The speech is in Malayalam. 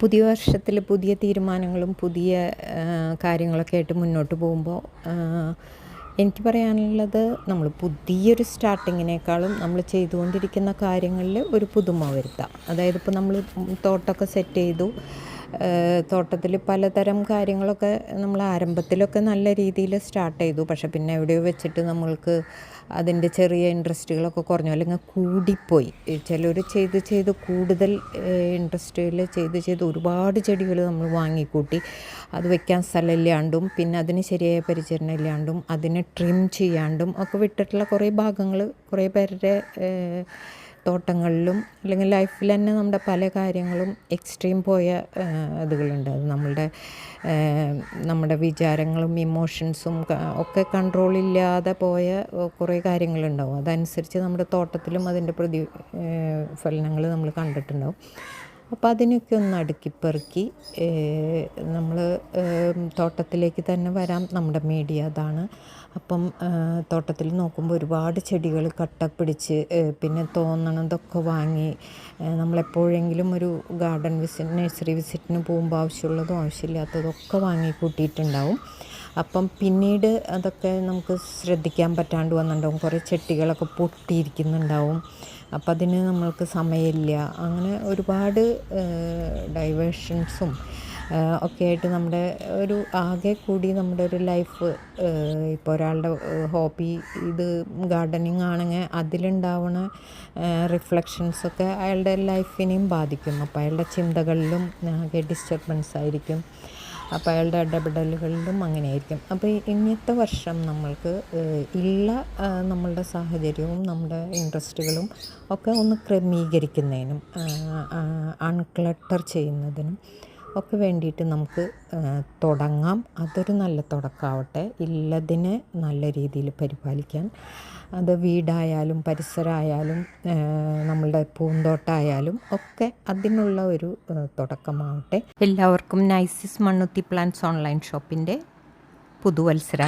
പുതിയ വർഷത്തിൽ പുതിയ തീരുമാനങ്ങളും പുതിയ കാര്യങ്ങളൊക്കെ ആയിട്ട് മുന്നോട്ട് പോകുമ്പോൾ എനിക്ക് പറയാനുള്ളത്, നമ്മൾ പുതിയൊരു സ്റ്റാർട്ടിങ്ങിനേക്കാളും നമ്മൾ ചെയ്തുകൊണ്ടിരിക്കുന്ന കാര്യങ്ങളിൽ ഒരു പുതുമ വരുത്താം. അതായത് ഇപ്പോൾ നമ്മൾ തോട്ടമൊക്കെ സെറ്റ് ചെയ്തു, തോട്ടത്തിൽ പലതരം കാര്യങ്ങളൊക്കെ നമ്മൾ ആരംഭത്തിലൊക്കെ നല്ല രീതിയിൽ സ്റ്റാർട്ട് ചെയ്തു. പക്ഷെ പിന്നെ എവിടെയോ വെച്ചിട്ട് നമ്മൾക്ക് അതിൻ്റെ ചെറിയ ഇൻട്രസ്റ്റുകളൊക്കെ കുറഞ്ഞു, അല്ലെങ്കിൽ കൂടിപ്പോയി. ചിലർ ചെയ്ത് കൂടുതൽ ഇൻട്രസ്റ്റിൽ ചെയ്ത് ഒരുപാട് ചെടികൾ നമ്മൾ വാങ്ങിക്കൂട്ടി. അത് വയ്ക്കാൻ സ്ഥലമില്ലാണ്ടും പിന്നെ അതിന് ശരിയായ പരിചരണം ഇല്ലാണ്ടും അതിനെ ട്രിം ചെയ്യാണ്ടും ഒക്കെ വിട്ടിട്ടുള്ള കുറേ ഭാഗങ്ങൾ കുറേ പേരുടെ തോട്ടങ്ങളിലും അല്ലെങ്കിൽ ലൈഫിൽ തന്നെ നമ്മുടെ പല കാര്യങ്ങളും എക്സ്ട്രീം പോയ ഇതുകളുണ്ട്. അത് നമ്മുടെ വിചാരങ്ങളും ഇമോഷൻസും ഒക്കെ കൺട്രോളില്ലാതെ പോയ കുറേ കാര്യങ്ങളുണ്ടാവും. അതനുസരിച്ച് നമ്മുടെ തോട്ടത്തിലും അതിൻ്റെ ഫലനങ്ങൾ നമ്മൾ കണ്ടിട്ടുണ്ടാവും. അപ്പോൾ അതിനൊക്കെ ഒന്ന് അടുക്കിപ്പെറുക്കി നമ്മൾ തോട്ടത്തിലേക്ക് തന്നെ വരാം. നമ്മുടെ മീഡിയ അതാണ്. അപ്പം തോട്ടത്തിൽ നോക്കുമ്പോൾ ഒരുപാട് ചെടികൾ കട്ട പിടിച്ച് പിന്നെ തോന്നണതൊക്കെ വാങ്ങി നമ്മളെപ്പോഴെങ്കിലും ഒരു ഗാർഡൻ നഴ്സറി വിസിറ്റിന് പോകുമ്പോൾ ആവശ്യമുള്ളതും ആവശ്യമില്ലാത്തതും ഒക്കെ വാങ്ങി കൂട്ടിയിട്ടുണ്ടാവും. അപ്പം പിന്നീട് അതൊക്കെ നമുക്ക് ശ്രദ്ധിക്കാൻ പറ്റാണ്ട് വന്നിട്ടുണ്ടാവും. കുറേ ചെടികളൊക്കെ പൊട്ടിയിരിക്കുന്നുണ്ടാവും. അപ്പം അതിന് നമ്മൾക്ക് സമയമില്ല. അങ്ങനെ ഒരുപാട് ഡൈവേഷൻസും ഒക്കെ ആയിട്ട് നമ്മുടെ ഒരു ആകെ കൂടി നമ്മുടെ ഒരു ലൈഫ്, ഇപ്പോൾ ഒരാളുടെ ഹോബി ഇത് ഗാർഡനിങ് ആണെങ്കിൽ അതിലുണ്ടാവുന്ന റിഫ്ലക്ഷൻസൊക്കെ അയാളുടെ ലൈഫിനെയും ബാധിക്കും. അപ്പോൾ അയാളുടെ ചിന്തകളിലും ആകെ ഡിസ്റ്റർബൻസ് ആയിരിക്കും. അപ്പോൾ അയാളുടെ ഇടപെടലുകളിലും അങ്ങനെയായിരിക്കും. അപ്പോൾ ഇന്നത്തെ വർഷം നമ്മൾക്ക് ഉള്ള നമ്മളുടെ സാഹചര്യവും നമ്മുടെ ഇൻട്രസ്റ്റുകളും ഒക്കെ ഒന്ന് ക്രമീകരിക്കുന്നതിനും അൺക്ലട്ടർ ചെയ്യുന്നതിനും ഒക്കെ വേണ്ടിയിട്ട് നമുക്ക് തുടങ്ങാം. അതൊരു നല്ല തുടക്കമാവട്ടെ. ഉള്ളതിനെ നല്ല രീതിയിൽ പരിപാലിക്കാൻ, അത് വീടായാലും പരിസരമായാലും നമ്മളുടെ പൂന്തോട്ടമായാലും ഒക്കെ അതിനുള്ള ഒരു തുടക്കമാവട്ടെ. എല്ലാവർക്കും നൈസിസ് മണ്ണുത്തി പ്ലാന്റ്സ് ഓൺലൈൻ ഷോപ്പിൻ്റെ പുതുവത്സര